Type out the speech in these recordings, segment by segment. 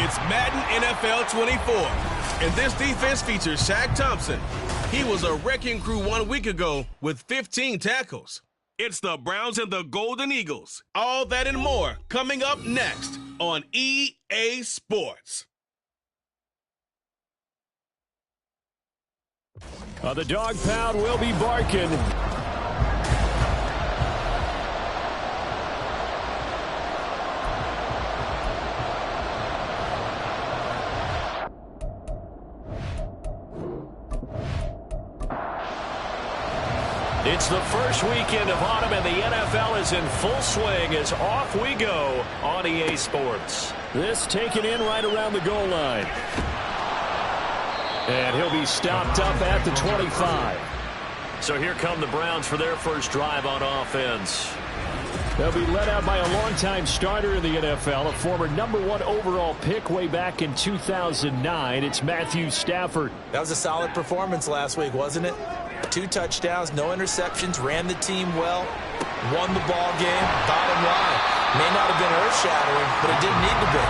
It's Madden NFL 24, and this defense features Shaq Thompson. He was a wrecking crew 1 week ago with 15 tackles. It's the Browns and the Golden Eagles. All that and more coming up next on EA Sports. The dog pound will be barking. It's the first weekend of autumn, and the NFL is in full swing as off we go on EA Sports. This taken in right around the goal line. And he'll be stopped up at the 25. So here come the Browns for their first drive on offense. They'll be led out by a longtime starter in the NFL, a former #1 overall pick way back in 2009. It's Matthew Stafford. That was a solid performance last week, wasn't it? 2 touchdowns, no interceptions, ran the team well, won the ball game. Bottom line, may not have been earth-shattering, but it didn't need to be.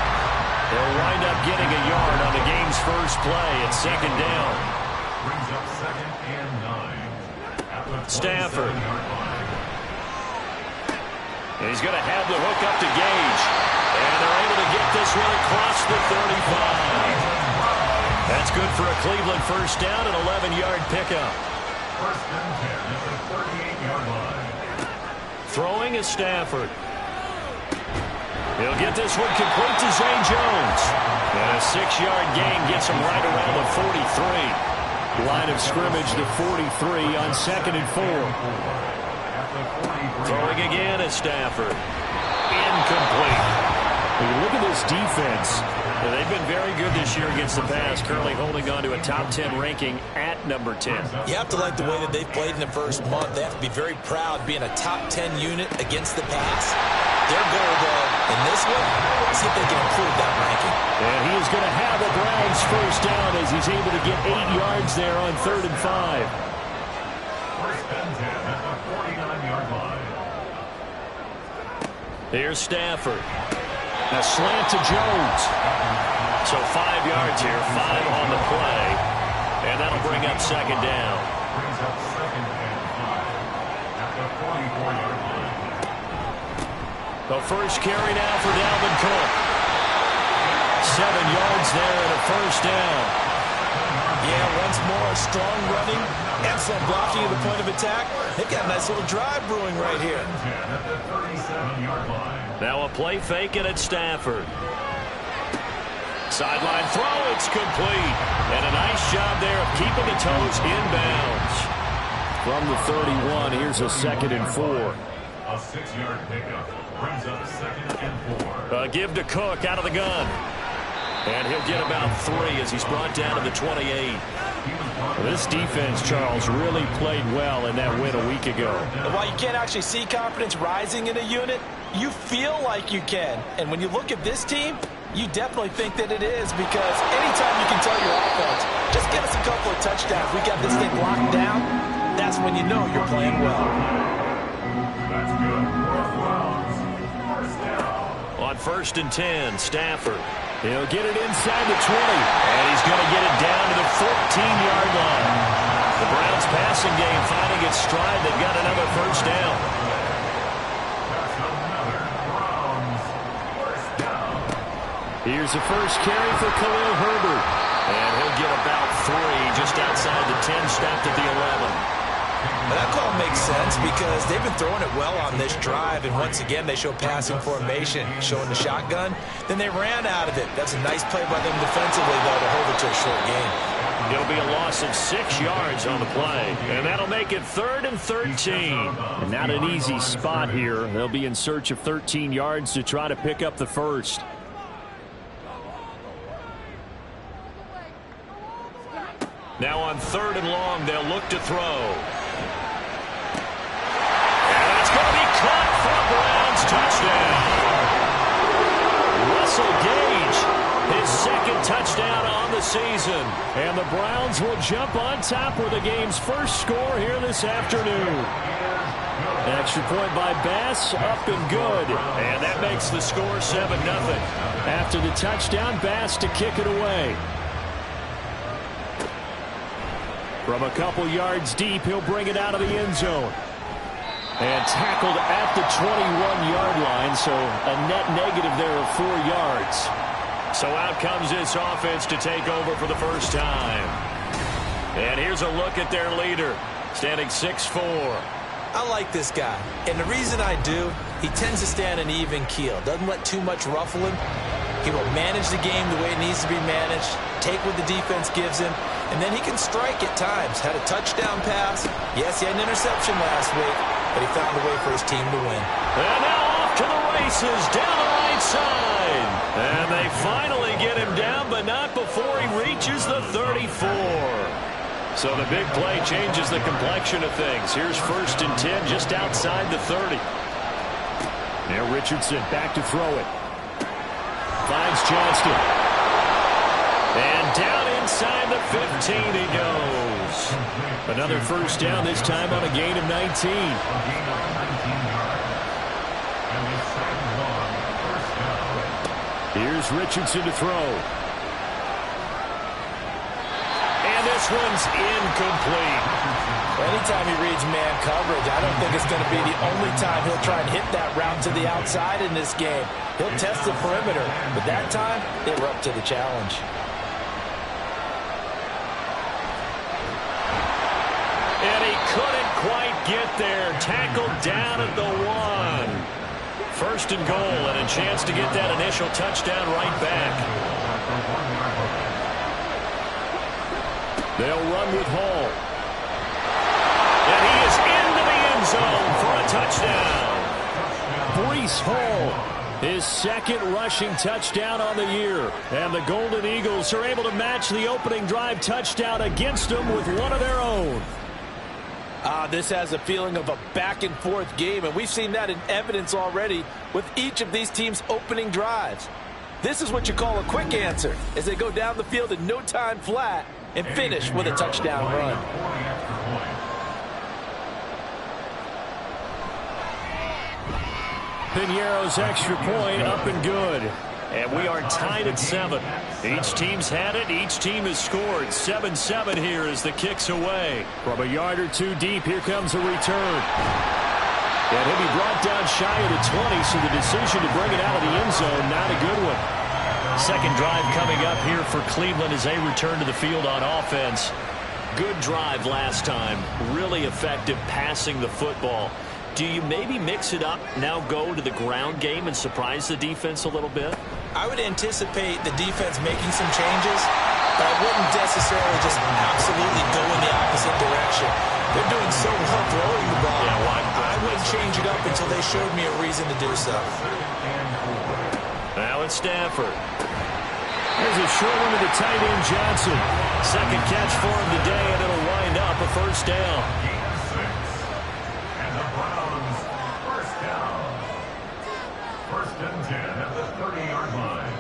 They'll wind up getting a yard on the game's first play. It's second down. Brings up 2nd and 9. Stafford. And he's going to have the hook up to Gage. And they're able to get this one across the 35. That's good for a Cleveland first down, an 11-yard pickup. First and 10 at the 38-yard line. Throwing is Stafford. He'll get this one complete to Zay Jones. And a 6-yard gain gets him right around the 43. Line of scrimmage, the 43 on 2nd and 4. Throwing again is Stafford. Incomplete. When you look at this defense, they've been very good this year against the pass, currently holding on to a top 10 ranking at number 10. You have to like the way that they've played in the first month. They have to be very proud being a top 10 unit against the pass. Their goal, though, in this one, see if they can improve that ranking. And he is going to have a Browns first down as he's able to get 8 yards there on 3rd and 5. First and 10 at the 49-yard line. Here's Stafford. A slant to Jones. So 5 yards here, 5 on the play. And that'll bring up second down. Brings up 2nd and 5 at the 44-yard line. The first carry now for Dalvin Cook. 7 yards there and a first down. Yeah, once more, strong running, excellent blocking at the point of attack. They've got a nice little drive brewing right here. At the 37-yard line. Now a play fake it at Stafford. Sideline throw, it's complete. And a nice job there of keeping the toes inbounds. From the 31, here's a 2nd and 4. A 6-yard pickup brings up 2nd and 4. Give to Cook out of the gun. And he'll get about 3 as he's brought down to the 28. This defense, Charles, really played well in that win a week ago. And while you can't actually see confidence rising in a unit, you feel like you can. And when you look at this team, you definitely think that it is, because anytime you can tell your offense, just get us a couple of touchdowns, we got this thing locked down, that's when you know you're playing well. That's good. First down. On 1st and 10, Stafford. He'll get it inside the 20. And he's going to get it down to the 14-yard line. The Browns passing game finding its stride. They've got another first down. That's another Browns first down. Here's the first carry for Khalil Herbert. And he'll get about 3 just outside the 10, stopped at the 11. But that call makes sense because they've been throwing it well on this drive, and once again they show passing formation, showing the shotgun. Then they ran out of it. That's a nice play by them defensively, though, to hold it to a short game. It'll be a loss of 6 yards on the play, and that'll make it 3rd and 13. And not an easy spot here. They'll be in search of 13 yards to try to pick up the first. Now on 3rd and long, they'll look to throw. Caught for a Browns touchdown. Russell Gage, his 2nd touchdown on the the season. And the Browns will jump on top with the game's first score here this afternoon. Extra point by Bass, up and good. And that makes the score 7-0. After the touchdown, Bass to kick it away. From a couple yards deep, he'll bring it out of the end zone. And tackled at the 21-yard line, so a net negative there of 4 yards. So out comes this offense to take over for the first time. And here's a look at their leader, standing 6'4". I like this guy, and the reason I do, he tends to stand an even keel, doesn't let too much ruffle him. He will manage the game the way it needs to be managed, take what the defense gives him, and then he can strike at times. Had a touchdown pass. Yes, he had an interception last week, but he found a way for his team to win. And now off to the races down the right side. And they finally get him down, but not before he reaches the 34. So the big play changes the complexion of things. Here's 1st and 10 just outside the 30. Now Richardson back to throw it. Finds Johnston. And down inside the 15 he goes. Another first down, this time on a gain of 19. Here's Richardson to throw. And this one's incomplete. Anytime he reads man coverage, I don't think it's going to be the only time he'll try and hit that route to the outside in this game. He'll test the perimeter, but that time, they were up to the challenge. And he couldn't quite get there. Tackled down at the 1. 1st and goal, and a chance to get that initial touchdown right back. They'll run with Hall. And he is into the end zone for a touchdown. Breece Hall, his 2nd rushing touchdown on the year. And the Golden Eagles are able to match the opening drive touchdown against them with one of their own. This has a feeling of a back-and-forth game, and we've seen that in evidence already with each of these teams' opening drives. This is what you call a quick answer, as they go down the field in no time flat and finish with a touchdown run. Piñeiro's extra point up and good. And we are tied at 7. Each team's had it. Each team has scored. 7-7 here as the kick's away. From a yard or two deep, here comes a return. And he'll be brought down shy of the 20, so the decision to bring it out of the end zone, not a good one. Second drive coming up here for Cleveland as they return to the field on offense. Good drive last time. Really effective passing the football. Do you maybe mix it up, now go to the ground game and surprise the defense a little bit? I would anticipate the defense making some changes, but I wouldn't necessarily just absolutely go in the opposite direction. They're doing so well throwing the ball. Yeah, I wouldn't change it up until they showed me a reason to do so. Now it's Stafford. There's a short one to the tight end, Johnson. Second catch for him today, and it'll wind up a first down. And the Browns, first down. 1st and 10 at the 30-yard line.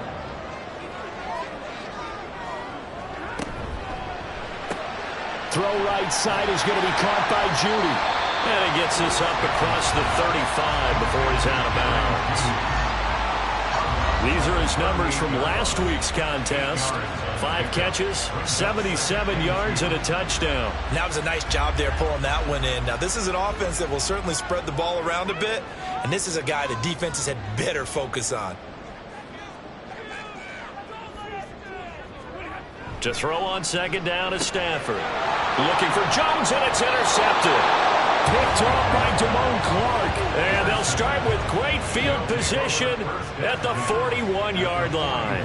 Throw right side is going to be caught by Judy. And he gets this up across the 35 before he's out of bounds. These are his numbers from last week's contest. 5 catches, 77 yards, and a touchdown. That was a nice job there pulling that one in. Now, this is an offense that will certainly spread the ball around a bit, and this is a guy the defenses had better focus on. To throw on second down is Stafford. Looking for Jones, and it's intercepted. Picked off by Damone Clark. And they'll start with great field position at the 41-yard line.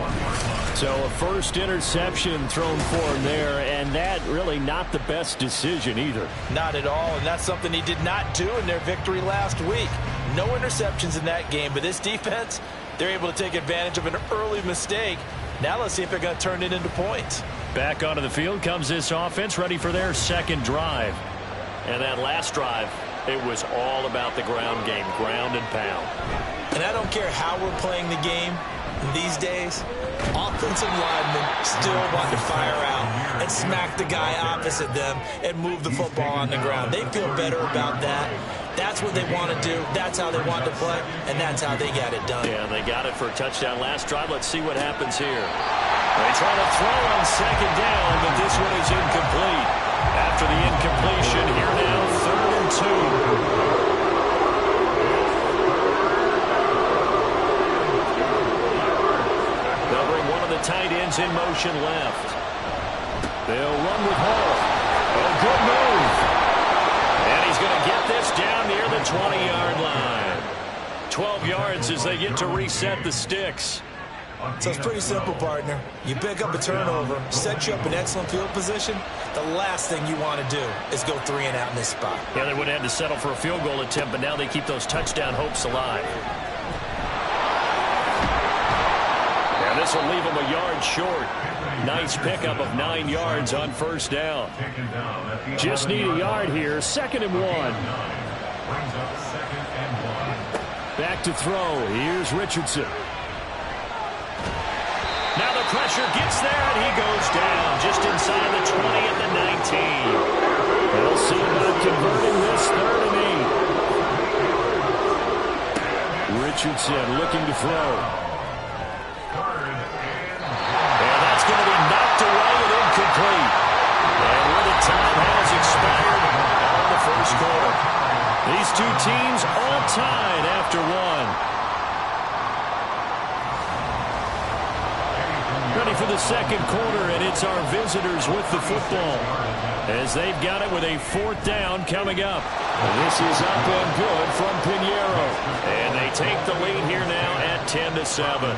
So a first interception thrown for him there, and that really not the best decision either. Not at all, and that's something he did not do in their victory last week. No interceptions in that game, but this defense, they're able to take advantage of an early mistake. Now let's see if they're going to turn it into points. Back onto the field comes this offense, ready for their second drive. And that last drive, it was all about the ground game, ground and pound. And I don't care how we're playing the game, These days, offensive linemen still want to fire out and smack the guy opposite them and move the football on the ground. They feel better about that. That's what they want to do. That's how they want to play, and that's how they got it done. Yeah, they got it for a touchdown last drive. Let's see what happens here. They try to throw on second down, but this one is incomplete. After the incompletion, here now, 3rd and 2. They'll bring one of the tight ends in motion left. They'll run with Hall. Oh, good move. And he's going to get this down near the 20-yard line. 12 yards as they get to reset the sticks. So it's pretty simple, partner. You pick up a turnover, set you up in excellent field position. The last thing you want to do is go 3 and out in this spot. Yeah, they would have had to settle for a field goal attempt, but now they keep those touchdown hopes alive. And this will leave them a yard short. Nice pickup of 9 yards on first down. Just need a yard here. 2nd and 1. Back to throw. Here's Richardson. Now the pressure gets there, and he goes down just inside the 20 at the 19. They'll see about converting this 3rd and 8. Richardson looking to throw. And that's going to be knocked away and incomplete. And where the time has expired on the first quarter. These two teams all tied after 1. Ready for the second quarter, and it's our visitors with the football as they've got it with a 4th down coming up. And this is up and good from Pinheiro. And they take the lead here now at 10-7.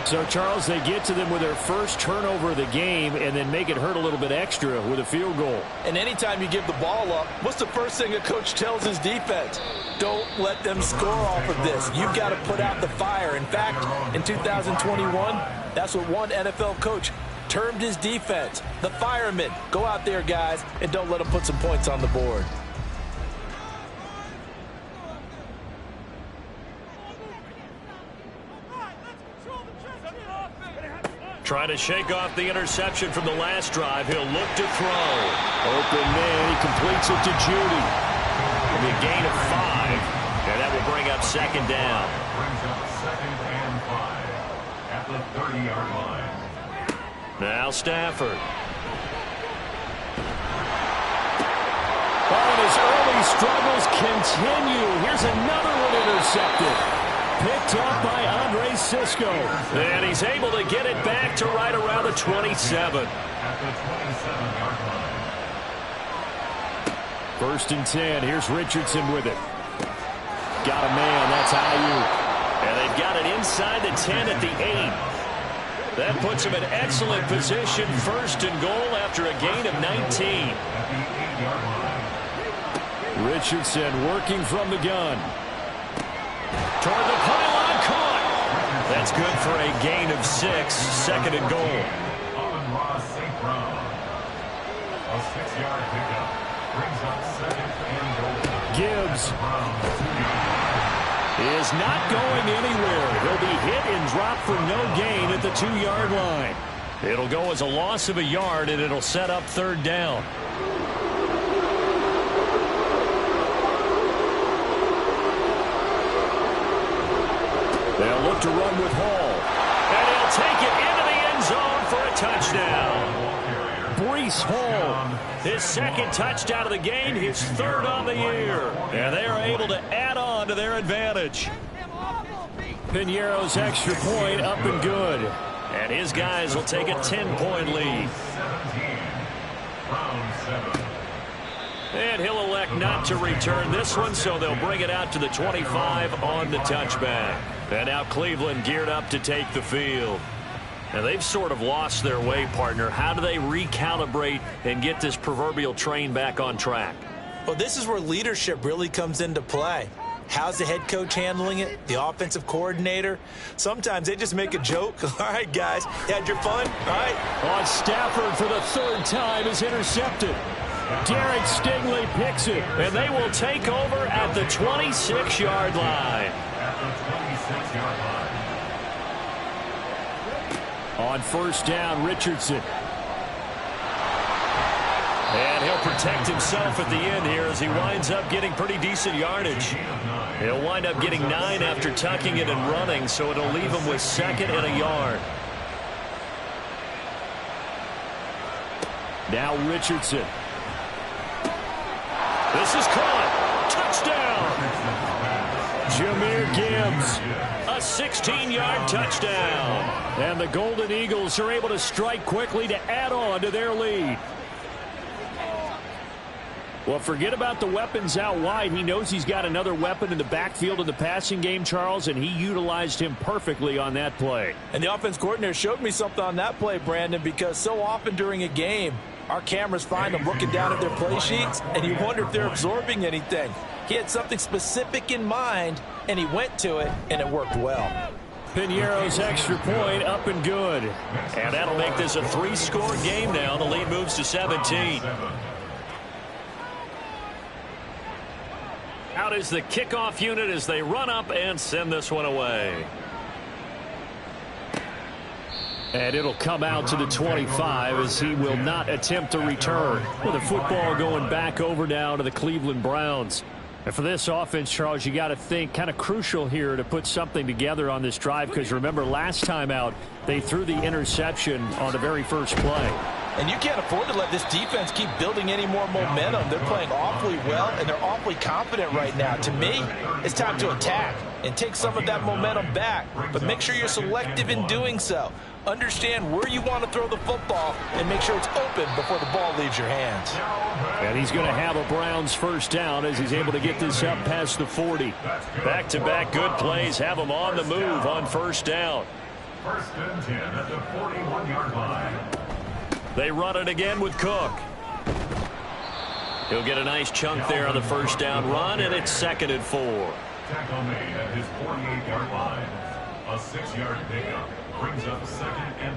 So, Charles, they get to them with their first turnover of the game and then make it hurt a little bit extra with a field goal. And anytime you give the ball up, what's the first thing a coach tells his defense? Don't let them score off of this. You've got to put out the fire. In fact, in 2021, that's what one NFL coach termed his defense. The firemen. Go out there, guys, and don't let them put some points on the board. Trying to shake off the interception from the last drive. He'll look to throw. Open man. He completes it to Judy. It'll be a gain of 5. And that will bring up 2nd down. Brings up 2nd and 5 at the 30-yard line. Now Stafford. Oh, and his early struggles continue. Here's another one intercepted. Picked up by Andre Sisco. And he's able to get it back to right around the 27. At the 27-yard line. 1st and 10. Here's Richardson with it. Got a man. That's Ayuk. And they've got it inside the 10 at the 8. That puts him in excellent position. 1st and goal after a gain of 19. At the 8-yard line. Richardson working from the gun. Toward the pylon, caught. That's good for a gain of 6. 2nd and goal. Ross St. Brown. A 6-yard pickup. Brings up 2nd and goal. Gibbs is not going anywhere. He'll be hit and dropped for no gain at the 2-yard line. It'll go as a loss of a yard, and it'll set up 3rd down. They'll look to run with Hall. And he'll take it into the end zone for a touchdown. Breece Hall, his 2nd touchdown of the game, his 3rd on the year. And they are able to add on to their advantage. Pinheiro's extra point up and good. And his guys will take a 10-point lead. 17. Round 7. And he'll elect not to return this one, so they'll bring it out to the 25 on the touchback. And now Cleveland geared up to take the field. Now, they've sort of lost their way, partner. How do they recalibrate and get this proverbial train back on track? Well, this is where leadership really comes into play. How's the head coach handling it? The offensive coordinator? Sometimes they just make a joke. All right, guys, you had your fun? All right. On Stafford for the 3rd time is intercepted. Derek Stingley picks it, and they will take over at the 26-yard line. At the 26-yard line. On first down, Richardson. And he'll protect himself at the end here as he winds up getting pretty decent yardage. He'll wind up getting 9 after tucking it and running, so it'll leave him with 2nd and a yard. Now Richardson. This is caught. Touchdown. Jahmyr Gibbs. A 16-yard touchdown. And the Golden Eagles are able to strike quickly to add on to their lead. Well, forget about the weapons out wide. He knows he's got another weapon in the backfield of the passing game, Charles, and he utilized him perfectly on that play. And the offense coordinator showed me something on that play, Brandon, because so often during a game, our cameras find them looking down at their play sheets, and you wonder if they're absorbing anything. He had something specific in mind, and he went to it, and it worked well. Piñeiro's extra point up and good. And that'll make this a 3-score game now. The lead moves to 17. Out is the kickoff unit as they run up and send this one away. And it'll come out to the 25 as he will not attempt to return. With the football going back over now to the Cleveland Browns. And for this offense, Charles, you got to think kind of crucial here to put something together on this drive, because remember last time out they threw the interception on the very first play. And you can't afford to let this defense keep building any more momentum. They're playing awfully well, and they're awfully confident right now. To me, it's time to attack and take some of that momentum back. But make sure you're selective in doing so. Understand where you want to throw the football and make sure it's open before the ball leaves your hands. And he's going to have a Browns first down as he's able to get this up past the 40. Back-to-back good plays have him on the move on first down. 1st and 10 at the 41-yard line. They run it again with Cook. He'll get a nice chunk there on the first down run, and it's 2nd and 4. Tackle made at his 48-yard line. A 6-yard pickup brings up 2nd and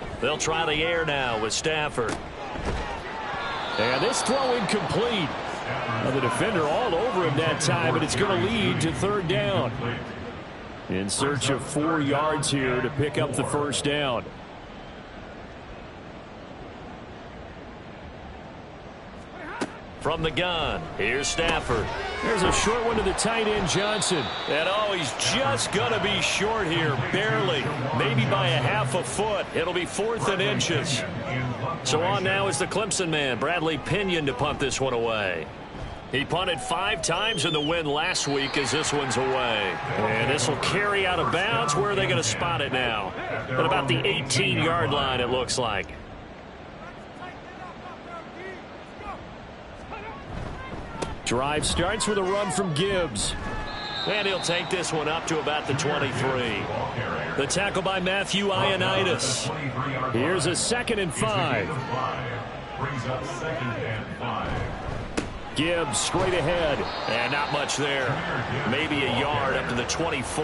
4. They'll try the air now with Stafford. And this throw incomplete. Now the defender all over him that time, but it's going to lead to 3rd down. In search of 4 yards here to pick up the first down. From the gun, here's Stafford. There's a short one to the tight end, Johnson. And oh, he's just going to be short here, barely. Maybe by a half a foot. It'll be 4th and inches. So on now is the Clemson man, Bradley Pinion, to punt this one away. He punted 5 times in the win last week as this one's away. And this will carry out of bounds. Where are they going to spot it now? At about the 18-yard line, it looks like. Drive starts with a run from Gibbs. And he'll take this one up to about the 23. The tackle by Matthew Ioannidis. Here's a 2nd and 5. Brings up 2nd and 5. Gibbs straight ahead. And not much there. Maybe a yard up to the 24.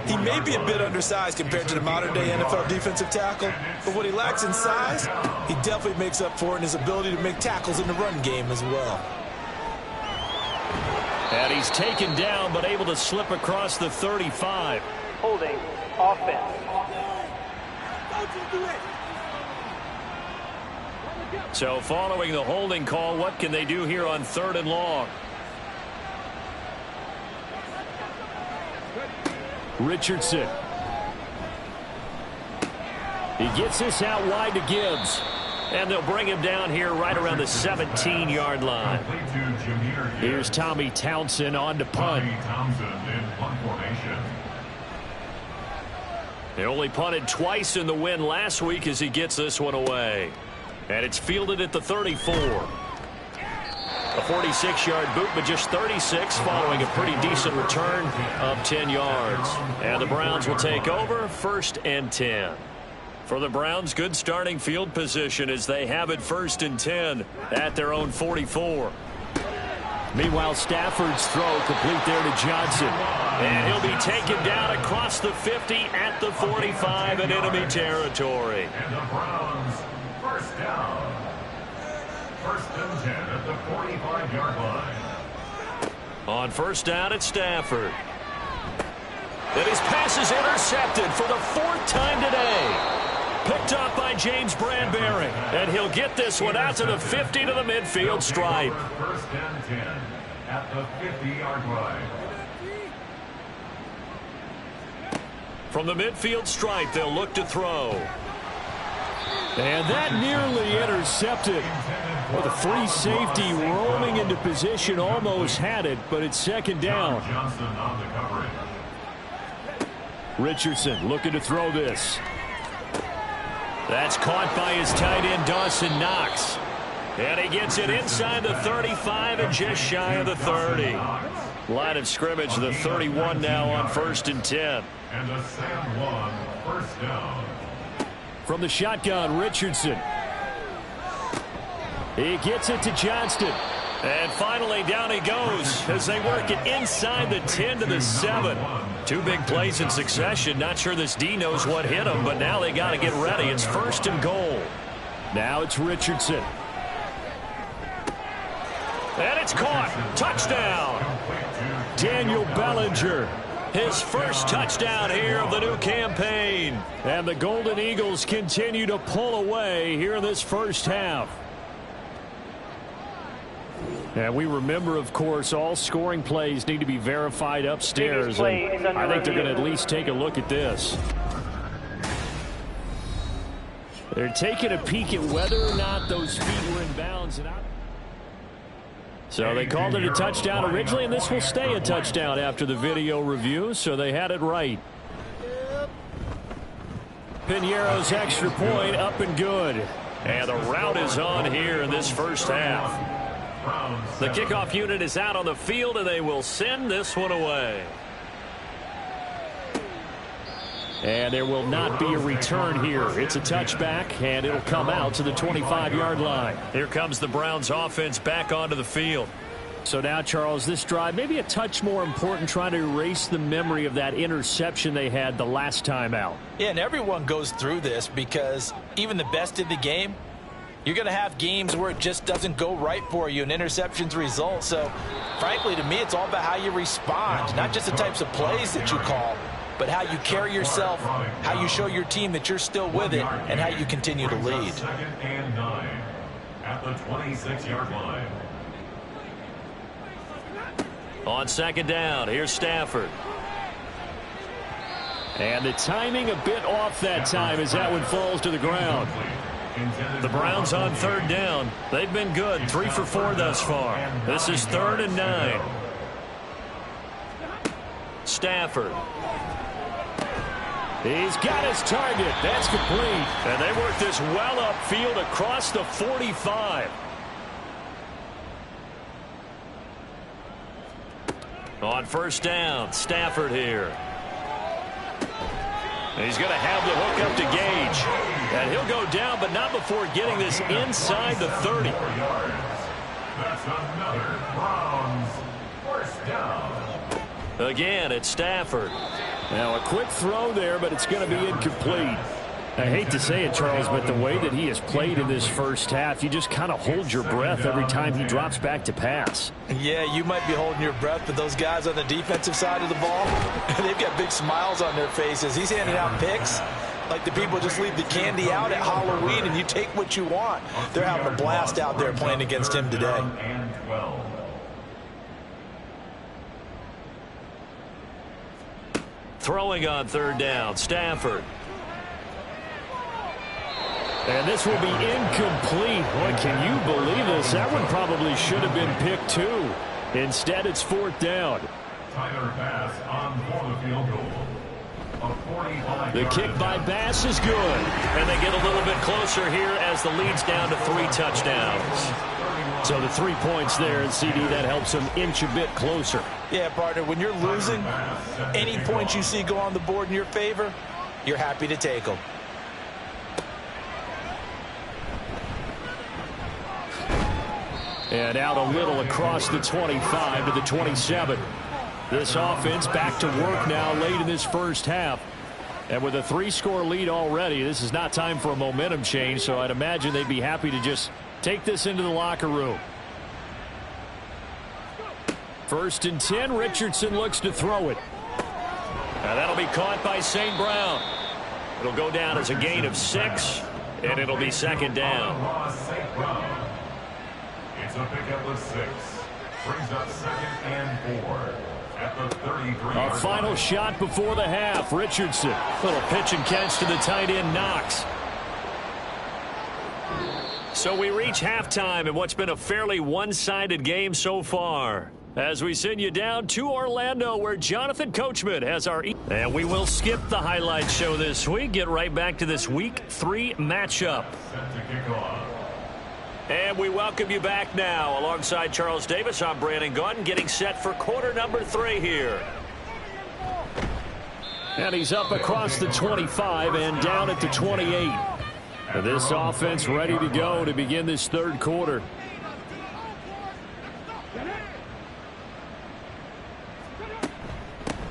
He may be a bit undersized compared to the modern-day NFL defensive tackle, but what he lacks in size, he definitely makes up for in his ability to make tackles in the run game as well. And he's taken down, but able to slip across the 35. Holding offense. So following the holding call, what can they do here on 3rd and long? Richardson. He gets this out wide to Gibbs. And they'll bring him down here right around the 17-yard line. Here's Tommy Townsend on to punt. They only punted twice in the win last week as he gets this one away. And it's fielded at the 34. A 46-yard boot, but just 36 following a pretty decent return of 10 yards. And the Browns will take over 1st and 10. For the Browns, good starting field position as they have it 1st and 10 at their own 44. Meanwhile, Stafford's throw complete there to Johnson. And he'll be taken down across the 50 at the 45 in enemy territory. And the Browns, 1st down. 1st and 10 at the 45-yard line. On 1st down, it's Stafford. And his pass is intercepted for the 4th time today. Picked up by James Bradbury. And he'll get this one out to the 50 to the midfield stripe. First and 10 at the 50-yard line. From the midfield stripe, they'll look to throw. And that nearly intercepted. Well, the free safety roaming into position almost had it, but it's 2nd down. Johnson on the coverage. Richardson looking to throw this. That's caught by his tight end, Dawson Knox. And he gets it inside the 35 and just shy of the 30. Line of scrimmage, the 31 now on 1st and 10. And a Sam 1 first down. From the shotgun, Richardson. He gets it to Johnston. And finally, down he goes as they work it inside the 10 to the 7. 2 big plays in succession. Not sure this D knows what hit him, but now they got to get ready. It's 1st and goal. Now it's Richardson. And it's caught. Touchdown. Daniel Bellinger. His first touchdown here of the new campaign. And the Golden Eagles continue to pull away here in this first half. And we remember, of course, all scoring plays need to be verified upstairs. And I think they're going to at least take a look at this. They're taking a peek at whether or not those feet were in bounds. So they called it a touchdown originally, and this will stay a touchdown after the video review, so they had it right. Piñeiro's extra point up and good. And the route is on here in this first half. The kickoff unit is out on the field, and they will send this one away. And there will not be a return here. It's a touchback, and it'll come out to the 25-yard line. Here comes the Browns offense back onto the field. So now, Charles, this drive maybe a touch more important, trying to erase the memory of that interception they had the last time out. Yeah, and everyone goes through this because even the best in the game, you're going to have games where it just doesn't go right for you and interceptions result. So, frankly, to me, it's all about how you respond, not just the types of plays that you call, but how you carry yourself, how you show your team that you're still with it, and how you continue to lead. 2nd and 9 at the 26-yard line. On 2nd down, here's Stafford. And the timing a bit off that time as that one falls to the ground. The Browns on 3rd down. They've been good, 3 for 4 thus far. This is 3rd and 9. Stafford. He's got his target. That's complete. And they work this well upfield across the 45. On 1st down, Stafford here. And he's going to have the hook up to Gage. And he'll go down, but not before getting this inside the 30. That's another Browns first down. Again, it's Stafford. Now, a quick throw there, but it's going to be incomplete. I hate to say it, Charles, but the way that he has played in this first half, you just kind of hold your breath every time he drops back to pass. Yeah, you might be holding your breath, but those guys on the defensive side of the ball, they've got big smiles on their faces. He's handing out picks like the people just leave the candy out at Halloween and you take what you want. They're having a blast out there playing against him today. And 12. Throwing on 3rd down, Stafford. And this will be incomplete. Boy, can you believe this? That one probably should have been picked too. Instead, it's 4th down. Tyler Bass on for the field goal. The kick by Bass is good. And they get a little bit closer here as the lead's down to 3 touchdowns. So the 3 points there, and CD, that helps them inch a bit closer. Yeah, partner, when you're losing, any points you see go on the board in your favor, you're happy to take them. And out a little across the 25 to the 27. This offense back to work now late in this first half. And with a 3-score lead already, this is not time for a momentum change, so I'd imagine they'd be happy to just take this into the locker room. 1st and 10, Richardson looks to throw it. Now that'll be caught by St. Brown. It'll go down as a gain of 6, and it'll be second down. St. Brown. It's a pickup of 6. Brings up 2nd and 4 at the 33. A final shot before the half. Richardson. Little pitch and catch to the tight end, Knox. So we reach halftime in what's been a fairly one-sided game so far. As we send you down to Orlando, where Jonathan Coachman has our... And we will skip the highlight show this week. Get right back to this Week 3 matchup. Set to kick off. And we welcome you back now. Alongside Charles Davis, I'm Brandon Gaudin, getting set for quarter number 3 here. And he's up across the 25 and down at the 28. And this offense ready to go to begin this third quarter.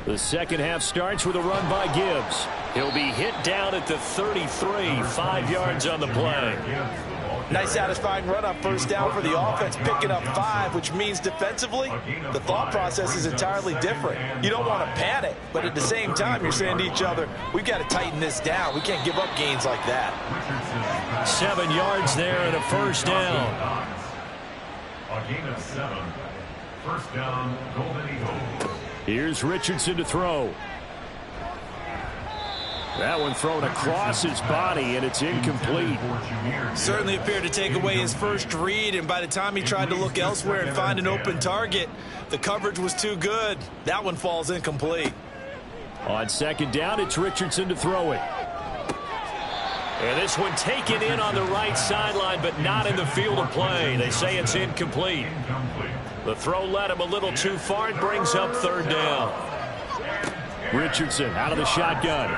The second half starts with a run by Gibbs. He'll be hit down at the 33, 5 yards on the play. Nice satisfying run on first down for the offense, picking up 5, which means defensively, the thought process is entirely different. You don't want to panic, but at the same time, you're saying to each other, we've got to tighten this down. We can't give up gains like that. 7 yards there and a first down. A gain of 7. First down, Golden Eagles. Here's Richardson to throw. That one thrown across his body, and it's incomplete. Certainly appeared to take away his first read, and by the time he tried to look elsewhere and find an open target, the coverage was too good. That one falls incomplete. On second down, it's Richardson to throw it. And this one taken in on the right sideline, but not in the field of play. They say it's incomplete. The throw led him a little too far. It brings up third down. Richardson out of the shotgun.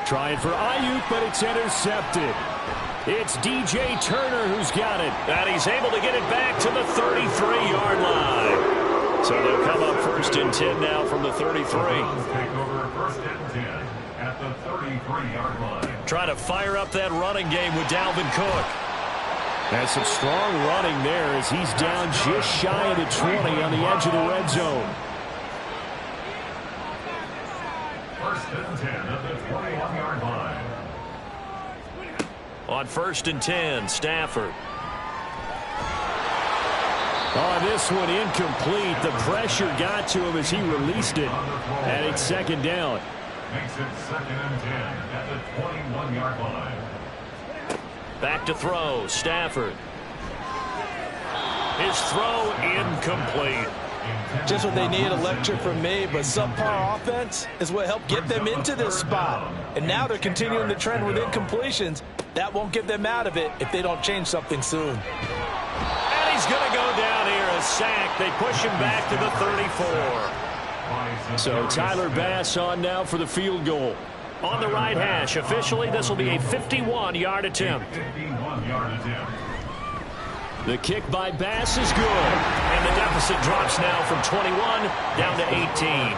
Trying for Ayuk, but it's intercepted. It's DJ Turner who's got it. And he's able to get it back to the 33-yard line. So they'll come up first and 10 now from the 33. Take over first and 10 at the 33-yard line. Trying to fire up that running game with Dalvin Cook. That's some strong running there as he's down just shy of the 20 on the edge of the red zone. First and 10 at the 21-yard line. On first and 10, Stafford. On this one, incomplete. The pressure got to him as he released it. And it's second down. Makes it second and 10 at the 21-yard line. Back to throw, Stafford. His throw incomplete. Just what they need, a lecture from me, but subpar offense is what helped get them into this spot. And now they're continuing the trend with incompletions. That won't get them out of it if they don't change something soon. And he's going to go down here, a sack. They push him back to the 34. So Tyler Bass on now for the field goal. On the right hash, officially, this will be a 51-yard attempt. 51-yard attempt. The kick by Bass is good. And the deficit drops now from 21 down to 18.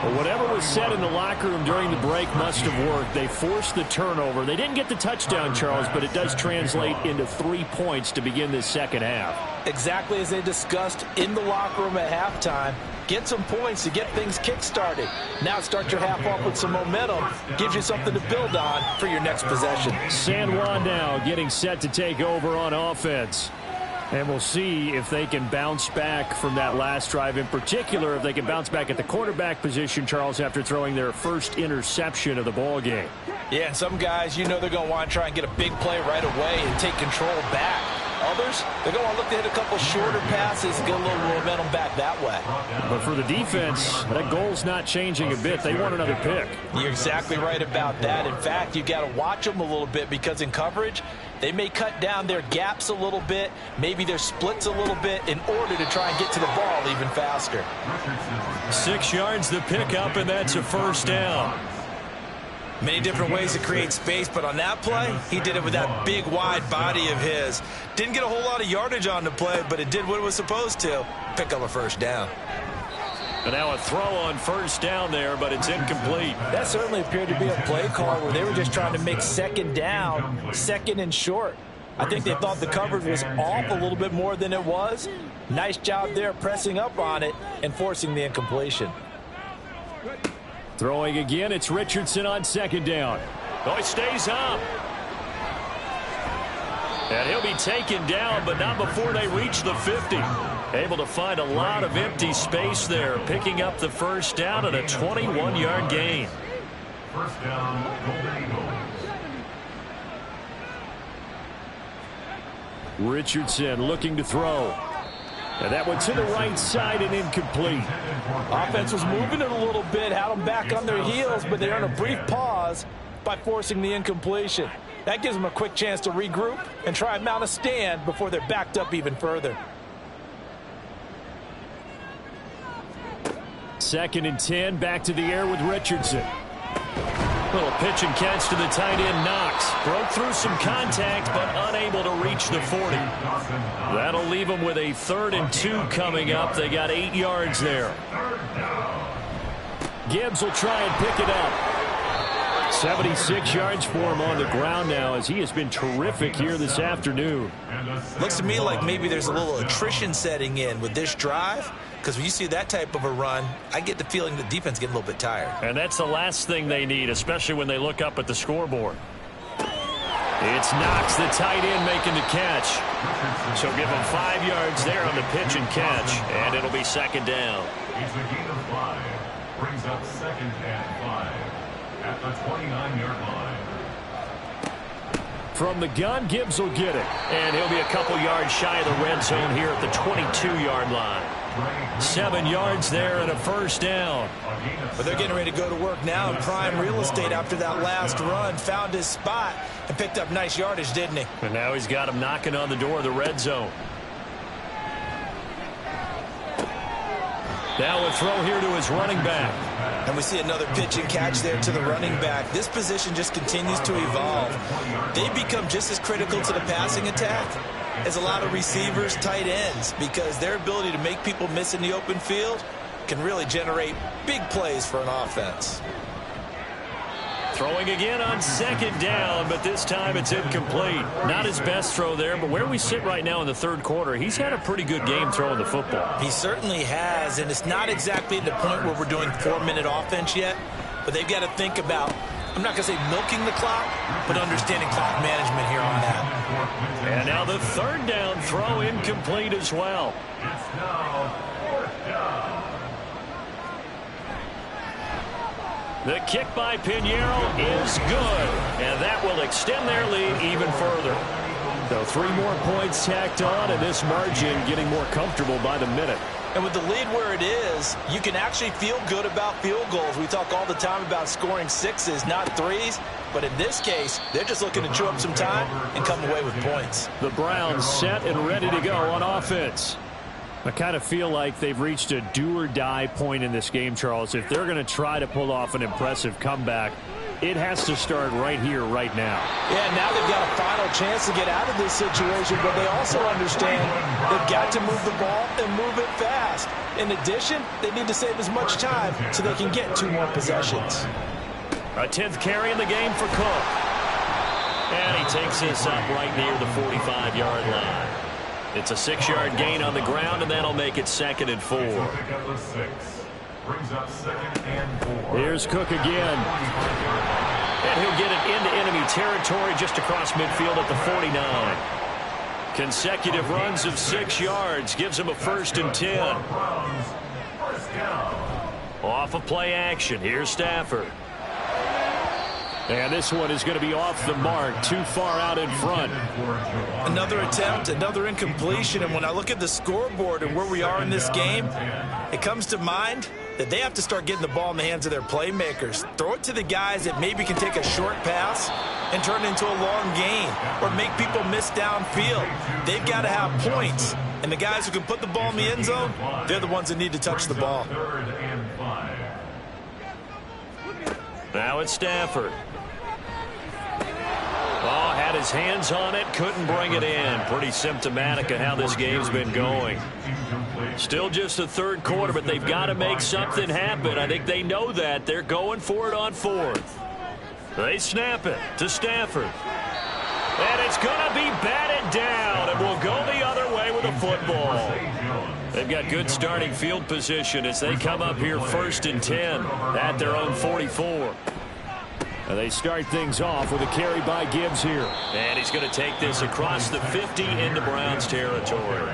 Well, whatever was said in the locker room during the break must have worked. They forced the turnover. They didn't get the touchdown, Charles, but it does translate into 3 points to begin this second half. Exactly as they discussed in the locker room at halftime. Get some points to get things kick-started. Now start your half off with some momentum. Gives you something to build on for your next possession. San Juan now getting set to take over on offense. And we'll see if they can bounce back from that last drive. In particular, if they can bounce back at the quarterback position, Charles, after throwing their first interception of the ball game. Yeah, and some guys, you know they're going to want to try and get a big play right away and take control back. Others, they're going to want to look to hit a couple shorter passes and get a little momentum back that way. But for the defense, that goal's not changing a bit. They want another pick. You're exactly right about that. In fact, you've got to watch them a little bit because in coverage, they may cut down their gaps a little bit, maybe their splits a little bit in order to try and get to the ball even faster. 6 yards the pickup, and that's a first down. Many different ways to create space, but on that play, he did it with that big, wide body of his. Didn't get a whole lot of yardage on the play, but it did what it was supposed to. Pick up a first down. And now a throw on first down there, but it's incomplete. That certainly appeared to be a play call where they were just trying to make second down, second and short. I think they thought the coverage was off a little bit more than it was. Nice job there pressing up on it and forcing the incompletion. Throwing again, it's Richardson on second down. Oh, he stays up. And he'll be taken down, but not before they reach the 50. Able to find a lot of empty space there, picking up the first down and a 21-yard gain. First down, Golden Eagles. Richardson looking to throw. And that one to the right side and incomplete. Offense was moving it a little bit, had them back on their heels, but they earned a brief pause by forcing the incompletion. That gives them a quick chance to regroup and try and mount a stand before they're backed up even further. 2nd and 10, back to the air with Richardson. Little pitch and catch to the tight end, Knox. Broke through some contact, but unable to reach the 40. That'll leave them with a 3rd and 2 coming up. They got 8 yards there. Gibbs will try and pick it up. 76 yards for him on the ground now, as he has been terrific here this afternoon. Looks to me like maybe there's a little attrition setting in with this drive, because when you see that type of a run, I get the feeling the defense getting a little bit tired. And that's the last thing they need, especially when they look up at the scoreboard. It's Knox, the tight end, making the catch. So give him 5 yards there on the pitch and catch, and it'll be 2nd down. It's a gain of 5. Brings up 2nd and 5 at the 29-yard line. From the gun, Gibbs will get it. And he'll be a couple yards shy of the red zone here at the 22-yard line. 7 yards there and a first down. But they're getting ready to go to work now in prime real estate after that last run. Found his spot and picked up nice yardage, didn't he? And now he's got him knocking on the door of the red zone. Now a throw here to his running back. And we see another pitch and catch there to the running back. This position just continues to evolve. They become just as critical to the passing attack as a lot of receivers, tight ends, because their ability to make people miss in the open field can really generate big plays for an offense. Throwing again on 2nd down, but this time it's incomplete. Not his best throw there, but where we sit right now in the 3rd quarter, he's had a pretty good game throwing the football. He certainly has, and it's not exactly at the point where we're doing 4-minute offense yet, but they've got to think about, I'm not going to say milking the clock, but understanding clock management here on that. And now the 3rd down throw incomplete as well. It's now 4th down. The kick by Pinheiro is good, and that will extend their lead even further. So 3 more points tacked on, and this margin getting more comfortable by the minute. And with the lead where it is, you can actually feel good about field goals. We talk all the time about scoring 6s, not 3s. But in this case, they're just looking to chew up some time and come away with points. The Browns set and ready to go on offense. I kind of feel like they've reached a do-or-die point in this game, Charles. If they're going to try to pull off an impressive comeback, it has to start right here, right now. Yeah, now they've got a final chance to get out of this situation, but they also understand they've got to move the ball and move it fast. In addition, they need to save as much time so they can get 2 more possessions. A 10th carry in the game for Cook. And he takes this up right near the 45-yard line. It's a 6-yard gain on the ground, and that'll make it 2nd and 4. Brings up 2nd and 4. Here's Cook again. And he'll get it into enemy territory just across midfield at the 49. Consecutive runs of 6 yards gives him a 1st and 10. Off of play action. Here's Stafford. And this one is going to be off the mark, too far out in front. Another attempt, another incompletion, and when I look at the scoreboard and where we are in this game, it comes to mind that they have to start getting the ball in the hands of their playmakers. Throw it to the guys that maybe can take a short pass and turn it into a long gain or make people miss downfield. They've got to have points, and the guys who can put the ball in the end zone, they're the ones that need to touch the ball. Now it's Stafford. Oh, had his hands on it, couldn't bring it in. Pretty symptomatic of how this game's been going. Still just the 3rd quarter, but they've got to make something happen. I think they know that. They're going for it on 4th. They snap it to Stafford. And it's going to be batted down, and we'll go the other way with a football. They've got good starting field position as they come up here 1st and 10 at their own 44. And they start things off with a carry by Gibbs here. And he's going to take this across the 50 into Browns territory.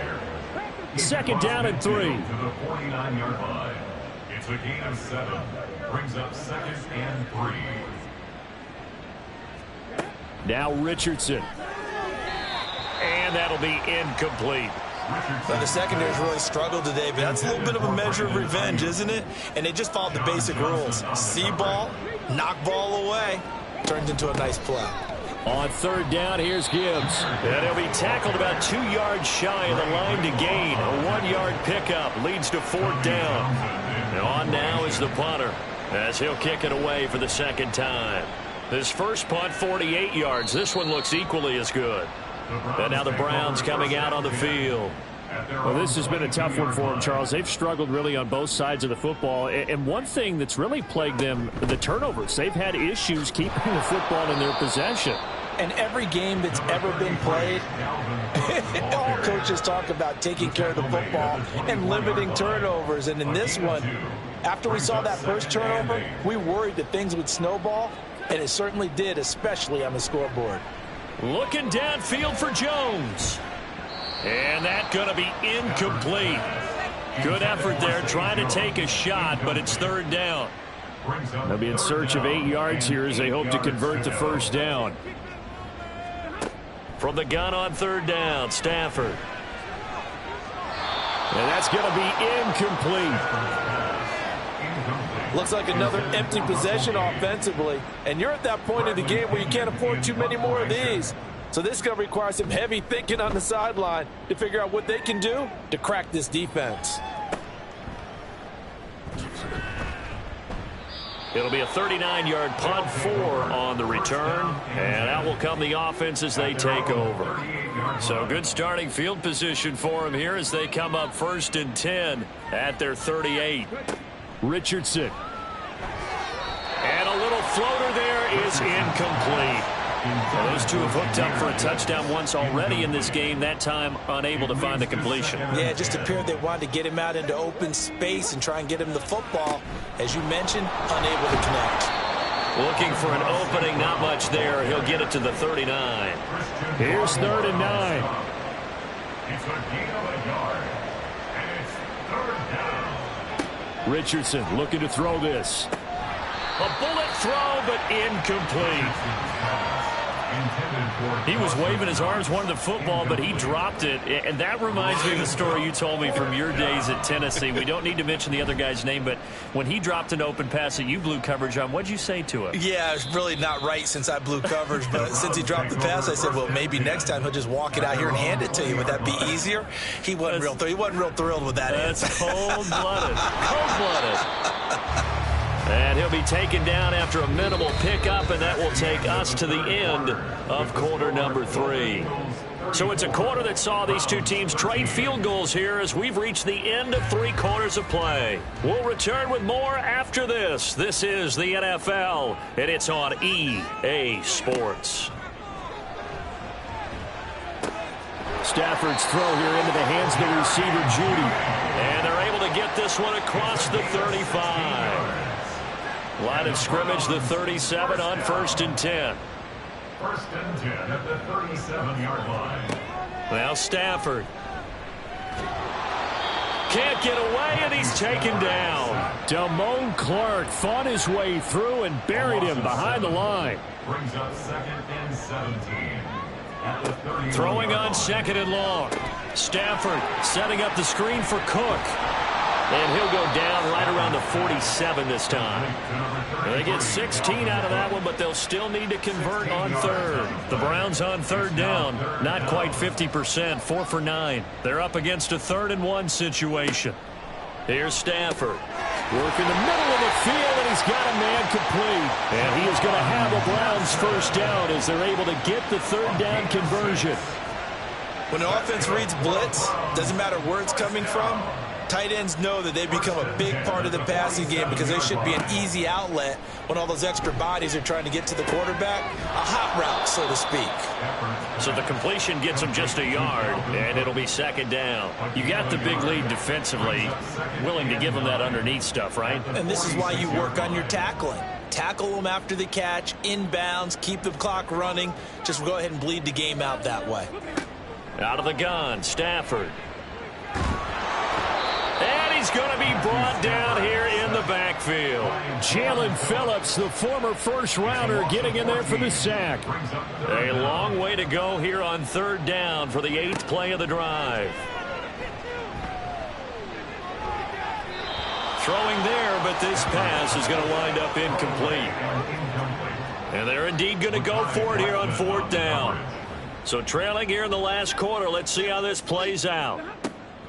2nd down and 3. To the 49-yard line. It's a gain of 7. Brings up 2nd and 3. Now Richardson. And that'll be incomplete. Well, the secondary's really struggled today, but that's a little bit of a measure of revenge, isn't it? And they just followed the basic rules. See ball, knock ball away. Turns into a nice play. On 3rd down, here's Gibbs. And he'll be tackled about 2 yards shy of the line to gain. A 1-yard pickup leads to 4th down. And on now is the punter as he'll kick it away for the 2nd time. His first punt, 48 yards. This one looks equally as good. And now the Browns coming out on the field. Well, this has been a tough one for them, Charles. They've struggled really on both sides of the football. And one thing that's really plagued them, the turnovers. They've had issues keeping the football in their possession. And every game that's ever been played, all coaches talk about taking care of the football and limiting turnovers. And in this one, after we saw that first turnover, we worried that things would snowball, and it certainly did, especially on the scoreboard. Looking downfield for Jones. And that's going to be incomplete. Good effort there, trying to take a shot, but it's 3rd down. They'll be in search of 8 yards here as they hope to convert the 1st down. From the gun on 3rd down, Stafford. And that's going to be incomplete. Looks like another empty possession offensively. And you're at that point in the game where you can't afford too many more of these. So this is going to require some heavy thinking on the sideline to figure out what they can do to crack this defense. It'll be a 39-yard punt, 4 on the return. And out will come the offense as they take over. So good starting field position for them here as they come up 1st and 10 at their 38. Richardson. And a little floater there is incomplete. Well, those two have hooked up for a touchdown once already in this game, that time unable to find the completion. Yeah, it just appeared they wanted to get him out into open space and try and get him the football. As you mentioned, unable to connect. Looking for an opening, not much there. He'll get it to the 39. Here's 3rd and 9. It's a gain of a yard. And it's 3rd down. Richardson looking to throw this. A bullet throw, but incomplete. He was waving his arms, wanted the football, but he dropped it. And that reminds me of the story you told me from your days at Tennessee. We don't need to mention the other guy's name, but when he dropped an open pass that you blew coverage on, what'd you say to him? Yeah, it's really not right since I blew coverage, but since he dropped the pass, I said, well, maybe next time he'll just walk it out here and hand it to you. Would that be easier? He wasn't real thrilled with that. That's cold-blooded. Cold-blooded. And he'll be taken down after a minimal pickup, and that will take us to the end of quarter number 3. So it's a quarter that saw these two teams trade field goals here as we've reached the end of 3 quarters of play. We'll return with more after this. This is the NFL, and it's on EA Sports. Stafford's throw here into the hands of the receiver, Judy. And they're able to get this one across the 35. Line of scrimmage, the 37 on 1st and 10. 1st and 10 at the 37-yard line. Now Stafford. Can't get away, and he's taken down. Damone Clark fought his way through and buried him behind the line. Brings up 2nd and 17. At the 30. Throwing on 2nd and long. Stafford setting up the screen for Cook. And he'll go down right around the 47 this time. And they get 16 out of that one, but they'll still need to convert on 3rd. The Browns on 3rd down, not quite 50%, 4 for 9. They're up against a 3rd and 1 situation. Here's Stafford. Working the middle of the field, and he's got a man complete. And he is going to have a Browns 1st down as they're able to get the 3rd down conversion. When the offense reads blitz, doesn't matter where it's coming from, Tight ends know that they become a big part of the passing game because they should be an easy outlet when all those extra bodies are trying to get to the quarterback. A hot route, so to speak. So the completion gets them just a yard, and it'll be second down. You got the big lead defensively, willing to give them that underneath stuff, right? And this is why you work on your tackling. Tackle them after the catch, inbounds, keep the clock running. Just go ahead and bleed the game out that way. Out of the gun, Stafford. And he's going to be brought down here in the backfield. Jalen Phillips, the former first-rounder, getting in there for the sack. A long way to go here on third down for the 8th play of the drive. Throwing there, but this pass is going to wind up incomplete. And they're indeed going to go for it here on fourth down. So trailing here in the last quarter, let's see how this plays out.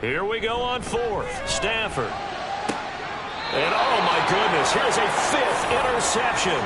Here we go on fourth. Stafford. And oh my goodness, here's a 5th interception.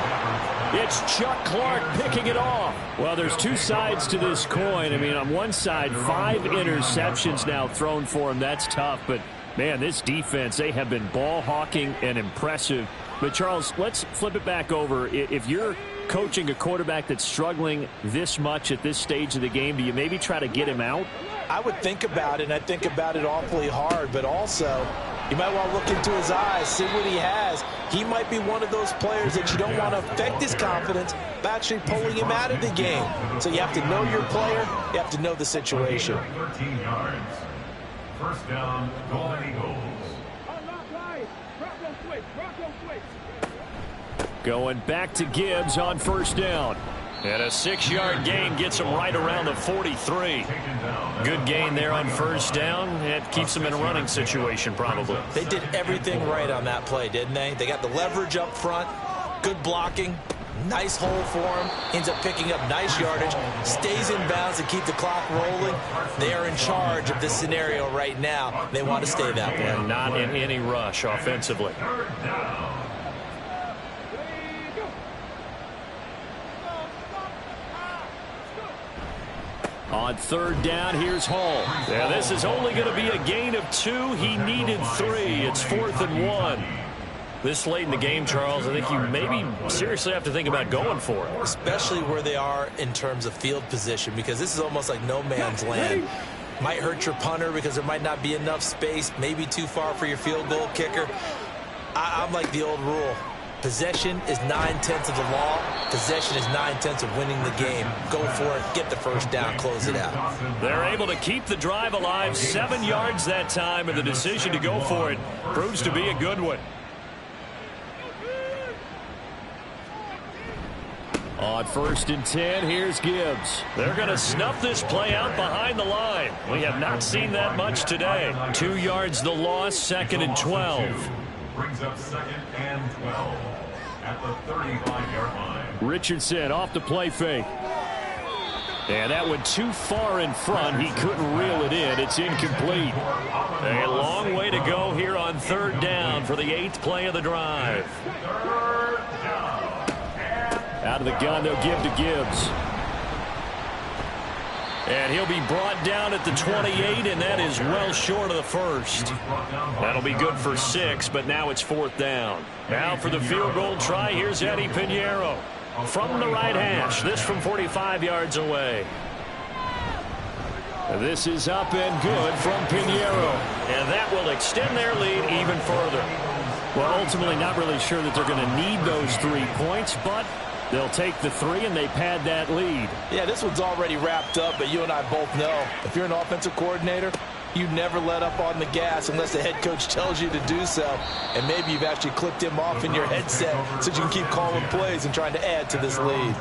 It's Chuck Clark picking it off. Well, there's two sides to this coin. I mean, on one side, 5 interceptions now thrown for him. That's tough, but man, this defense, they have been ball hawking and impressive. But Charles, let's flip it back over. If you're coaching a quarterback that's struggling this much at this stage of the game, do you maybe try to get him out? I would think about it, and I think about it awfully hard, but also you might want to look into his eyes, see what he has. He might be one of those players that you don't want to affect his confidence by actually pulling him out of the game. So you have to know your player, you have to know the situation. 13 yards. First down, Golden Eagles. Going back to Gibbs on first down. And a 6-yard gain gets him right around the 43. Good gain there on first down. It keeps them in a running situation probably. They did everything right on that play, didn't they? They got the leverage up front, good blocking, nice hole for him, ends up picking up nice yardage, stays in bounds to keep the clock rolling. They are in charge of this scenario right now. They want to stay that way. And not in any rush offensively. On third down, here's Hall. Yeah, this is only going to be a gain of 2. He needed 3. It's 4th and 1. This late in the game, Charles, I think you maybe seriously have to think about going for it. Especially where they are in terms of field position, because this is almost like no man's land. Might hurt your punter because there might not be enough space, maybe too far for your field goal kicker. I'm like the old rule. Possession is 9/10 of the law. Possession is 9/10 of winning the game. Go for it. Get the first down. Close it out. They're able to keep the drive alive. 7 yards that time, and the decision to go for it proves to be a good one. On first and 10, here's Gibbs. They're going to snuff this play out behind the line. We have not seen that much today. 2 yards the loss, 2nd and 12. Brings up 2nd and 12 at the 35-yard line. Richardson off the play fake. And that went too far in front. He couldn't reel it in. It's incomplete. A long way to go here on third down for the 8th play of the drive. Out of the gun, they'll give to Gibbs. And he'll be brought down at the 28, and that is well short of the first. That'll be good for 6, but now it's 4th down. Now for the field goal try, here's Eddie Pinheiro. From the right hash, this from 45 yards away. This is up and good from Pinheiro. And that will extend their lead even further. Well, ultimately not really sure that they're going to need those 3 points, but they'll take the 3 and they pad that lead. Yeah, this one's already wrapped up, but you and I both know if you're an offensive coordinator, you never let up on the gas unless the head coach tells you to do so. And maybe you've actually clicked him off in your headset so you can keep calling plays and trying to add to this lead.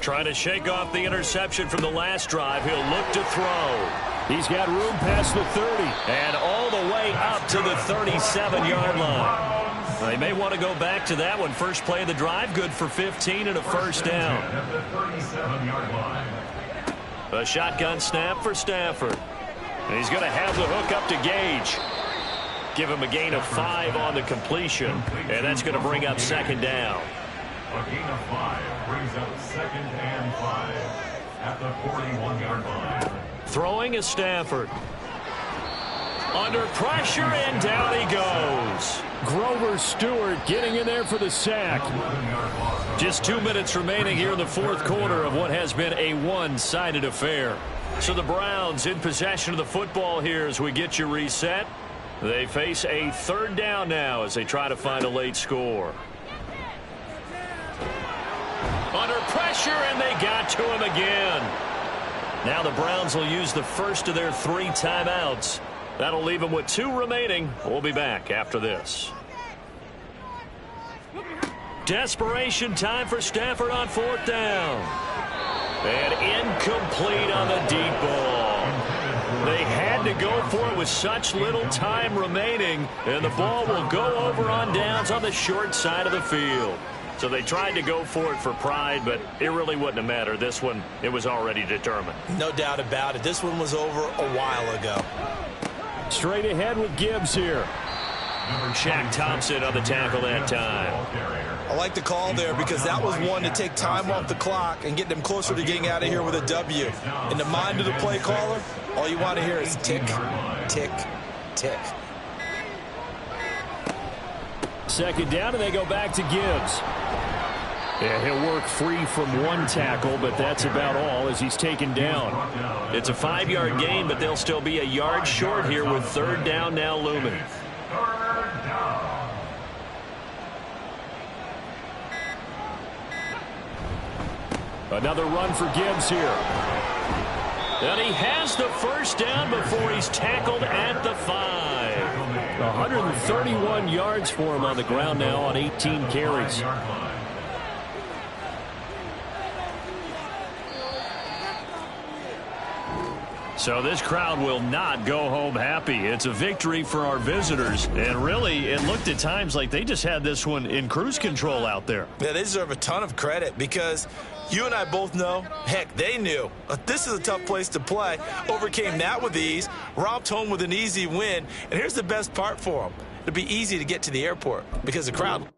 Trying to shake off the interception from the last drive. He'll look to throw. He's got room past the 30. And all the way up to the 37-yard line. They may want to go back to that one. First play of the drive, good for 15 and a first down. A shotgun snap for Stafford. And he's going to have the hook up to Gage. Give him a gain of 5 on the completion. And that's going to bring up 2nd down. A gain of 5 brings up 2nd and 5. at the 41-yard line. Throwing is Stafford. Under pressure, and down he goes. Grover Stewart getting in there for the sack. Just 2 minutes remaining here in the fourth quarter of what has been a one-sided affair. So the Browns in possession of the football here as we get you reset. They face a third down now as they try to find a late score. Under pressure, and they got to him again. Now the Browns will use the first of their 3 timeouts. That'll leave them with 2 remaining. We'll be back after this. Desperation time for Stafford on 4th down. And incomplete on the deep ball. They had to go for it with such little time remaining, and the ball will go over on downs on the short side of the field. So they tried to go for it for pride, but it really wouldn't have mattered. This one, it was already determined. No doubt about it. This one was over a while ago. Straight ahead with Gibbs here. Shaq Thompson on the tackle that time. I like the call there because that was one to take time off the clock and get them closer to getting out of here with a W. In the mind of the play caller, all you want to hear is tick, tick, tick. Second down, and they go back to Gibbs. Yeah, he'll work free from one tackle, but that's about all as he's taken down. It's a 5-yard gain, but they'll still be a yard short here with third down now looming. Another run for Gibbs here. And he has the first down before he's tackled at the 5. 131 yards for him on the ground now on 18 carries. So this crowd will not go home happy. It's a victory for our visitors. And really, it looked at times like they just had this one in cruise control out there. Yeah, they deserve a ton of credit because you and I both know, heck, they knew. This is a tough place to play. Overcame that with ease, romped home with an easy win. And here's the best part for them. It'll be easy to get to the airport because the crowd